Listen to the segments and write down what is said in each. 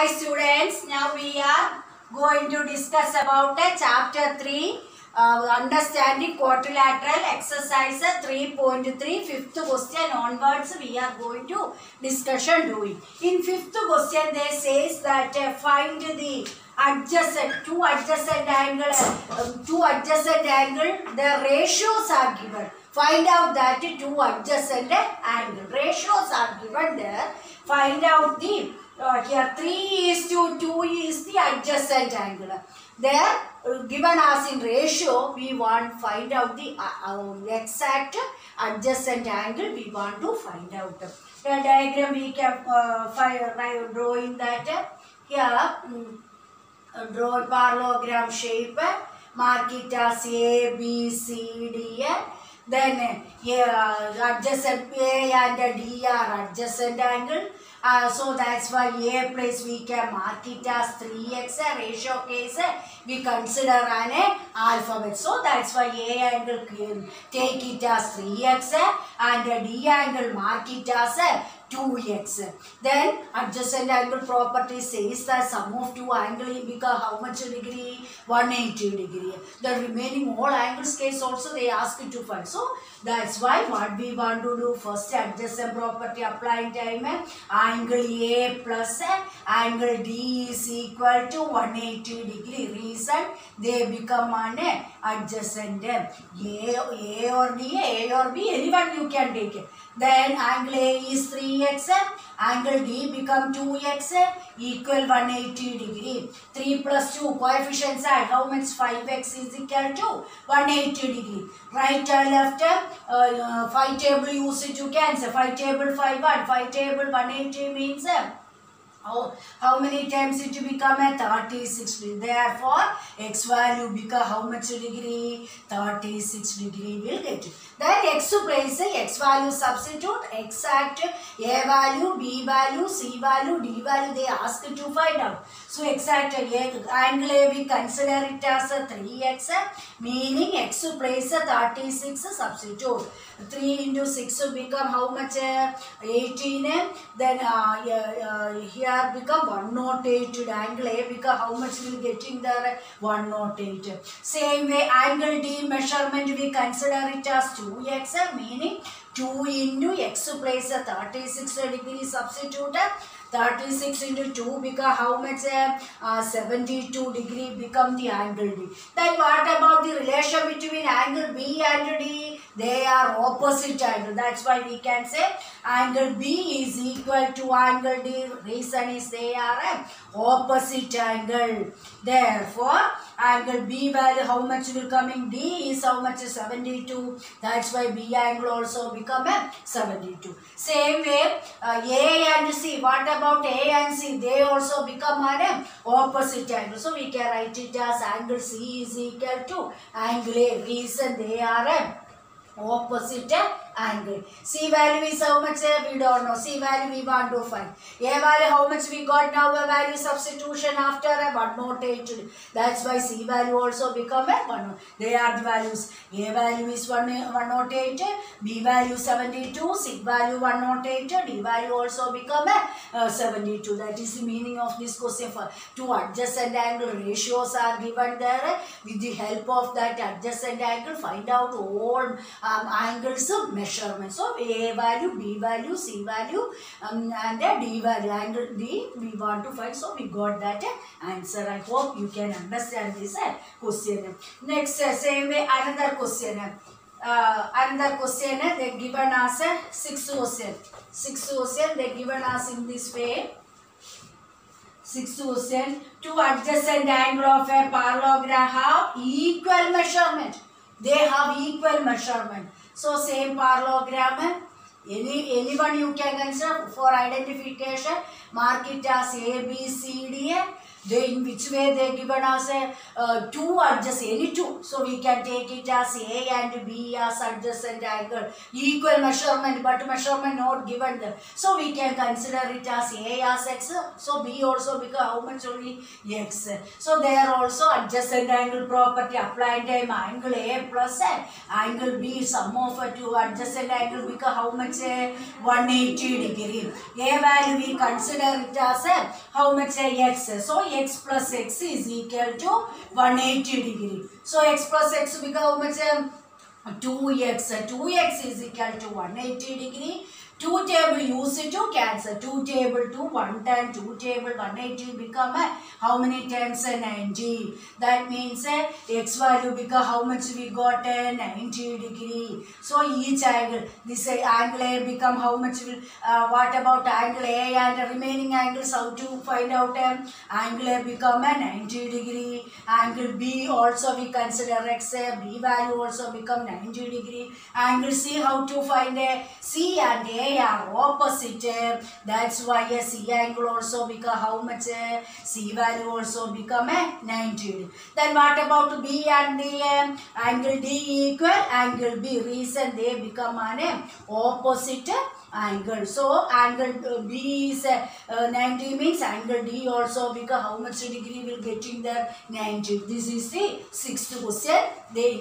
Hi students, now we are going to discuss about chapter 3, understanding quadrilateral exercise 3.3, fifth question onwards we are going to discussion doing. In fifth question they says that find the adjacent, two adjacent angle, the ratios are given. Find out that two adjacent angle, ratios are given there. Find out the here 3:2 is the adjacent angle. There given as in ratio, we want find out the exact adjacent angle. We want to find out. The diagram we can drawing that here. Draw parallelogram shape. Mark it as A, B, C, D. Then here adjacent A and D are adjacent angle. So that's why A place we can mark it as 3x. Ratio case we consider an alphabet. So that's why A angle take it as 3x and D angle mark it as 2x. Then adjacent angle property says that sum of two angles become how much degree? 180 degree. The remaining all angles case also they ask you to find. So that's why what we want to do first, adjacent property applying time, angle A plus angle D is equal to 180 degree. Reason they become an adjacent. A or D, A or B, anyone you can take it. Then angle A is 3x, angle D become 2x equal 180 degree. 3 plus 2 coefficients add how much? 5x is equal to 180 degree. Right and left 5 table use it you cancel. 5 table 5 1, 5 table 180 means how many times it become a 36 degree. Therefore, x value become how much degree? 36 degree will get it. Then x place x value substitute, exact A value, B value, C value, D value they ask to find out. So exact angle A we consider it as a 3x, meaning x place 36 substitute. 3 into 6 will become how much? 18. Then here become 108. Angle A become how much will getting there? 108. Same way angle D measurement we consider it as 2x, meaning 2 into x place 36 degree substitute. 36 into 2 become how much? 72 degree become the angle D. Then what about the relation between angle B and D? They are opposite angle. That's why we can say angle B is equal to angle D. Reason is they are opposite angle. Therefore, angle B value how much will coming? D is how much? 72. That's why B angle also become 72. Same way A and C. What about A and C? They also become an opposite angle. So we can write it as angle C is equal to angle A. Reason they are opposite angle. C value is how much? We don't know. C value we want to find. A value how much we got now? A value substitution after 108. That's why C value also become a 1. They are the values. A value is 108. B value 72. C value 108. D value also become a 72. That is the meaning of this question. For two adjacent angle ratios are given there. With the help of that adjacent angle, find out all angles of measurement. So A value, B value, C value and D value. Angle D we want to find. So we got that answer. I hope you can understand this question. Next same way another question. Another question they given as a 6th question. 6th question they given us in this way. 6th question, two adjacent angle of a parallelogram have equal measurement. They have equal measurement. So same parallelogram, anyone you can consider for identification. Mark it as A, B, C, D. They in which way they given us a two adjacent, any two. So we can take it as A and B as adjacent angle, equal measurement, but measurement not given there. So we can consider it as A as X. So B also become how much only X. So there also adjacent angle property applied time angle A plus angle B, sum of two adjacent angle become how much 180 degree. A value we consider it as how much X. So X plus X is equal to 180 degree. So X plus X become how much 2x. 2x is equal to 180 degree. 2 table use it to cancel. 2 table to 1 time 2 table 180 become how many times 90. That means x value become how much we got 90 degree. So each angle, this angle A become how much will what about angle A and the remaining angles, how to find out angle A become 90 degree. Angle B also we consider x, B value also become 90 degree. Angle C, how to find C and A are opposite. That's why a C angle also become how much? C value also become 90. Then what about B and D? Angle D equal angle B. Reason they become an opposite angle. So angle B is 90 means angle D also become how much degree will getting there? 90. This is the 6th question. They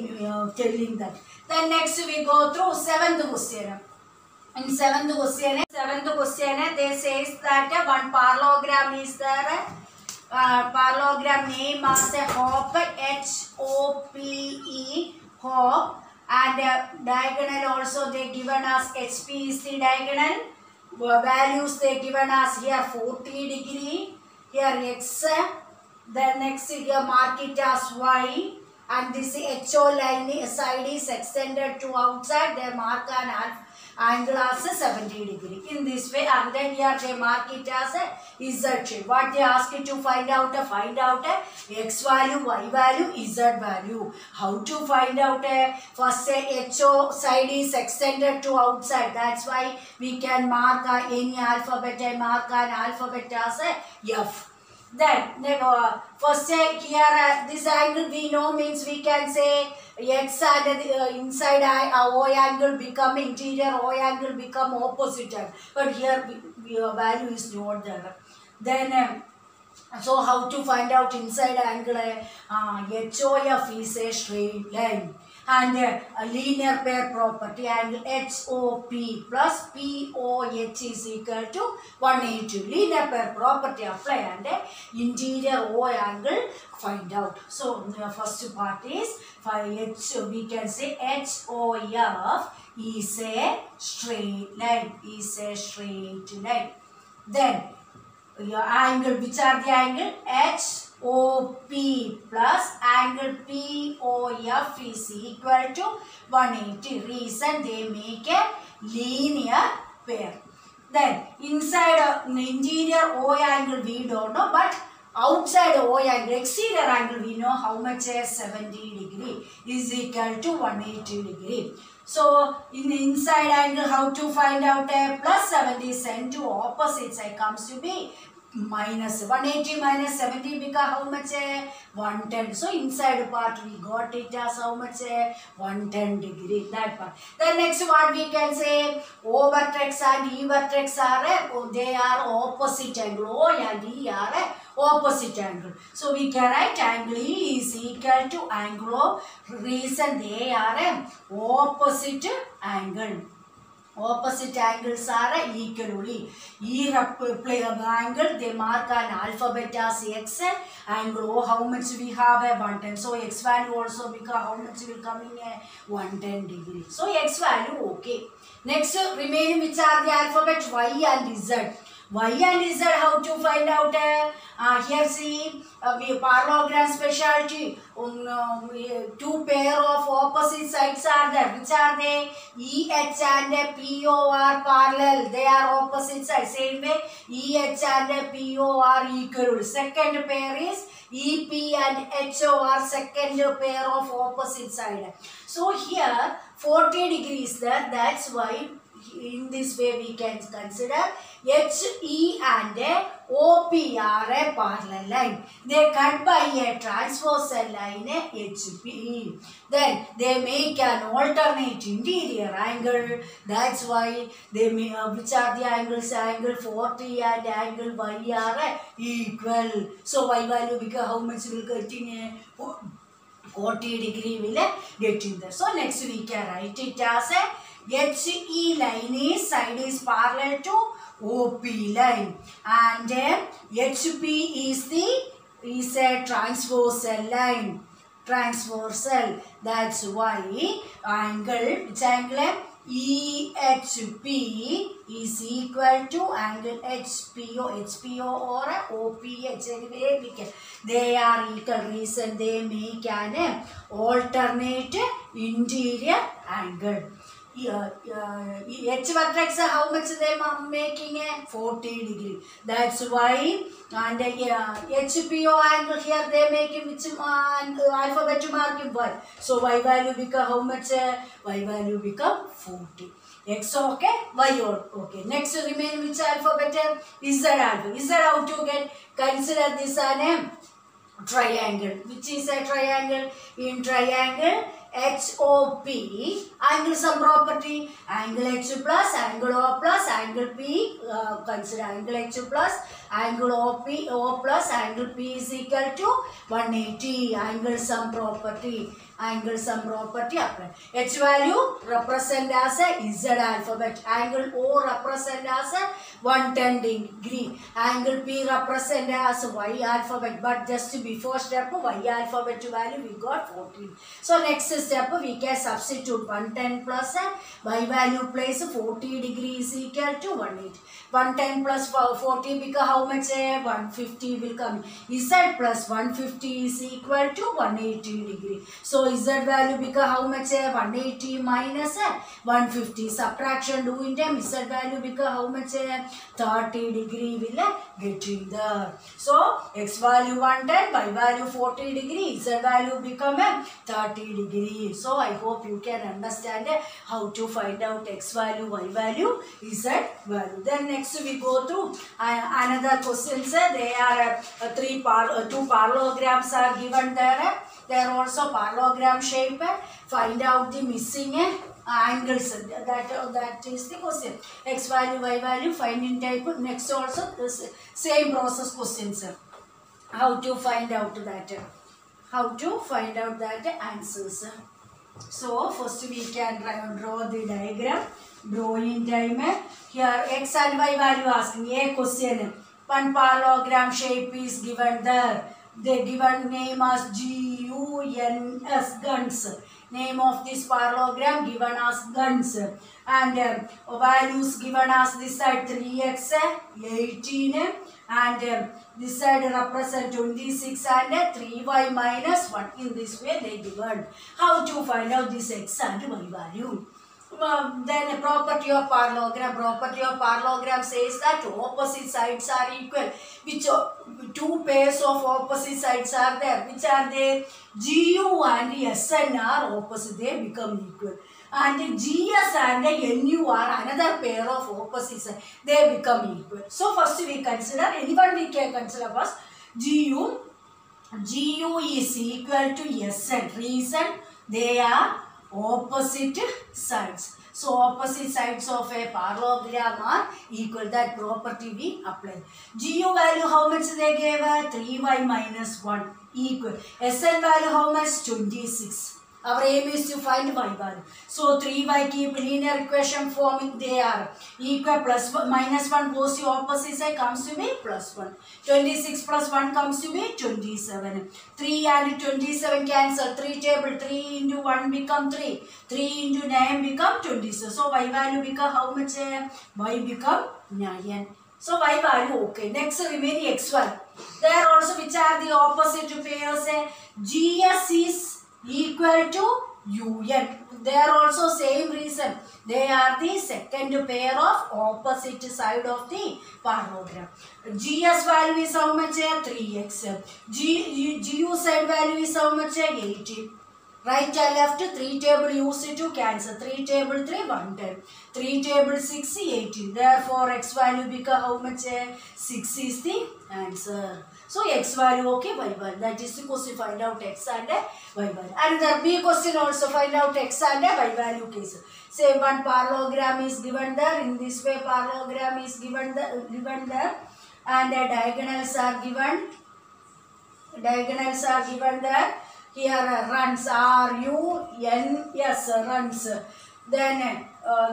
telling that. Then next we go through 7th question. In 7th question, they says that one parallelogram is there. Parallelogram name as a Hope, H-O-P-E, Hope, and diagonal also they given as HP is the diagonal. Values they given as here 40 degree, here X, then next here mark it as Y, and this HO line side is extended to outside, they mark an angle as 70 degree. In this way, and then here they mark it as Z shape. What they ask you to find out X value, Y value, Z value. How to find out first HO side is extended to outside. That's why we can mark any alphabet, mark an alphabet as F. Then first here this angle we know means we can say X and inside O angle become interior, O angle become opposite. But here value is not there. Then so how to find out inside angle? HOF is a straight line. And a linear pair property, angle HOP plus POH is equal to 180. Linear pair property apply and interior O angle find out. So the first part is we can say HOF is a straight line. Then your angle, which are the angle? HOP plus angle POF is equal to 180. Reason they make a linear pair. Then inside interior O angle we don't know, but outside O angle, exterior angle we know how much is 70 degree is equal to 180 degree. So in inside angle, how to find out plus 70 sent to opposite side comes to be minus 180 minus 70 become how much? 110. So inside part we got it as how much? 110 degree, that part. Then next what we can say, O vertex and E vertex are they are opposite angle. O and E are opposite angle. So we can write angle E is equal to angle O. Reason they are opposite angle. Opposite angles are equally. E angle they mark an alphabet as X, angle O how much we have? 110. So X value also become how much will come in 110 degree. So X value okay. Next remaining which are the alphabet Y and Z. Y and Z how to find out? Here see we parallelogram specialty. Two pair of opposite sides are there. Which are they? EH and PO are parallel. They are opposite sides. Same way EH and PO are equal. Second pair is EP and HO are second pair of opposite side. So here 40 degrees there. That's why in this way we can consider HE and OP are a parallel line. They cut by a transversal line HP. Then they make an alternate interior angle. That's why they make, which are the angles? Angle 40 and angle Y are equal. So Y value because how much will get in 40 degree will get in there. So next we can write it as a HE line is side is parallel to OP line, and HP is a transversal line. Transversal. That's why angle, which angle? EHP is equal to angle HPO or OPH. Anyway, we can, they are equal. Reason they make an alternate interior angle. H vertex how much they are making? 40 degree. That's why, and HPO angle here they make which alphabet marking 1. So Y value become how much? Y value become 40. X okay, Y okay. Next remain which alphabet? Z alphabet. Z how to get? Consider this an triangle. Which is a triangle? In triangle HOP, angle sum property, angle H plus, angle O plus, angle P, consider angle H plus, angle O plus, angle P is equal to 180, angle sum property. Angle sum property apply. H value represent as a Z alphabet. Angle O represent as a 110 degree. Angle P represent as Y alphabet. But just before step Y alphabet value we got 14. So next step we can substitute 110 plus Y value place 40 degree is equal to 180. 110 plus 40 become how much? 150 will come. Z plus 150 is equal to 180 degree. So Z value become how much? 180 minus 150. Subtraction doing time Z value become how much? 30 degree will get in there. So X value 110, Y value 40 degree, Z value become 30 degree. So I hope you can understand how to find out X value, Y value, Z value. Then next we go to another questions. They are two parallelograms are given there. They are also parallelogram shape. Find out the missing angles. That is the question. X value, Y value, find in type. Next also same process questions. How to find out that? How to find out that answers. So first we can draw the diagram. Drawing time. Here X and Y value asking. A question. One parallelogram shape is given there. They given name as GUNS, guns. Name of this parallelogram given as guns. And values given as this side 3x, 18, and this side represent 26 and 3y minus 1. In this way they given. How to find out this X and Y value? Then a property of parallelogram. Property of parallelogram says that opposite sides are equal. Which two pairs of opposite sides are there? Which are they? GU and SN are opposite. They become equal. And GS and NU are another pair of opposite sides. They become equal. So first we consider, anyone we can consider first. GU is equal to SN. Reason they are opposite sides. So opposite sides of a parallelogram are equal. That property we apply. GU value how much they gave? 3y minus 1 equal. SN value how much? 26. Our aim is to find y value. So 3y keep linear equation form. They are equal. Plus minus 1 goes to opposite side, comes to be plus 1. 26 plus 1 comes to be 27. 3 and 27 cancel. 3 table. 3 into 1 become 3. 3 into 9 become 27. So y value become how much? Y become 9. So y value okay. Next remaining x1. There also which are the opposite pairs? GS is equal to UN. They are also same reason. They are the second pair of opposite side of the parallelogram. GS value is how much? 3x. GU side value is how much? 80. Right and left, 3 table used to cancel. 3 table 3, 110. 3 table 6, 18. Therefore, x value become how much? 6 is the answer. So, x value okay, y value. That is the question. Find out x and y value. And the B question also find out x and y value case. Same one, parallelogram is given there. In this way, parallelogram is given there. And the diagonals are given. Diagonals are given there. Here runs, R-U-N-S, runs. Then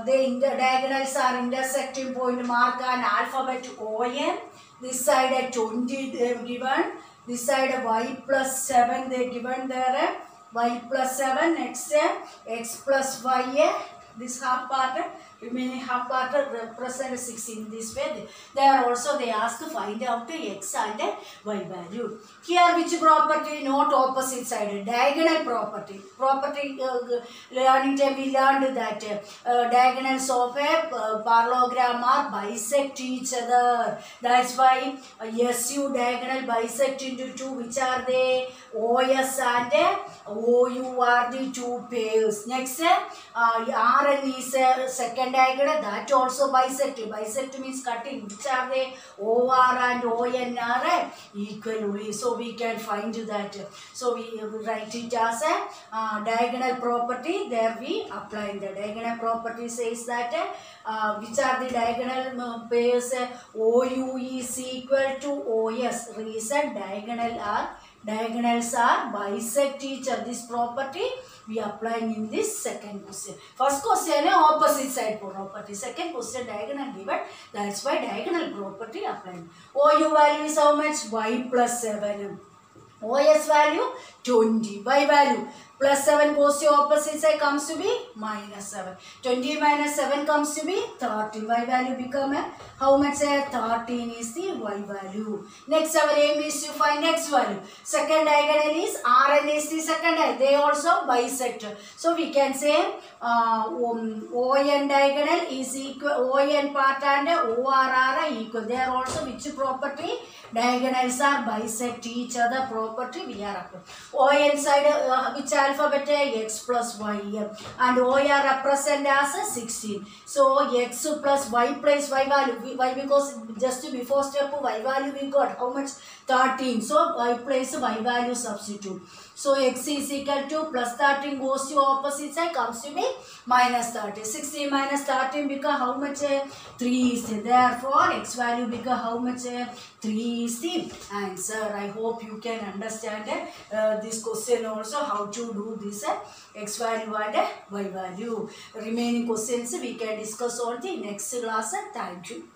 the diagonals are intersecting point, mark an alphabet O-N. This side at 20 they have given. This side y plus 7 they have given there. Y plus 7, next x plus y. This half part, remaining half part represent 6 in this way. There also they ask to find out x and y value. Here which property? Not opposite side, diagonal property. Property learning time we learned that diagonals of a parallelogram are bisect each other. That's why SU diagonal bisect into 2. Which are they? OS and OU are the two pairs. Next, RN is a second diagonal, that also bisect. Bisect means cutting. Which are they? OR and ON are equal only. So we can find that. So we write it as a diagonal property. There we apply the diagonal property says that which are the diagonal pairs? OU is equal to OS. Reason diagonals are bisect each other. This property we applying in this second question. First question opposite side property. Second question diagonal given. That's why diagonal property applied. OU value is how much? Y plus 7. OS value 20. Y value plus 7 goes to opposite side, comes to be minus 7. 20 minus 7 comes to be 13. Y value become how much? 13 is the y value. Next our aim is to find x value. Second diagonal is RN is the second diagonal. They also bisect. So we can say ON diagonal is equal, ON part and OR are equal. They are also which property? Diagonals are bisect each other property we are applying. ON side which alphabet? X plus y, and OR represent as 16. So x plus y plus y value. Why? Because just before step y value we got how much? 13. So y place y value substitute. So x is equal to plus 13 goes to opposite side, comes to be minus 30. 16 minus 13 become how much? 3 is there. Therefore x value become how much? 3 is the answer. I hope you can understand this question also, how to do this x value and y value. Remaining questions we can discuss on the next class. Thank you.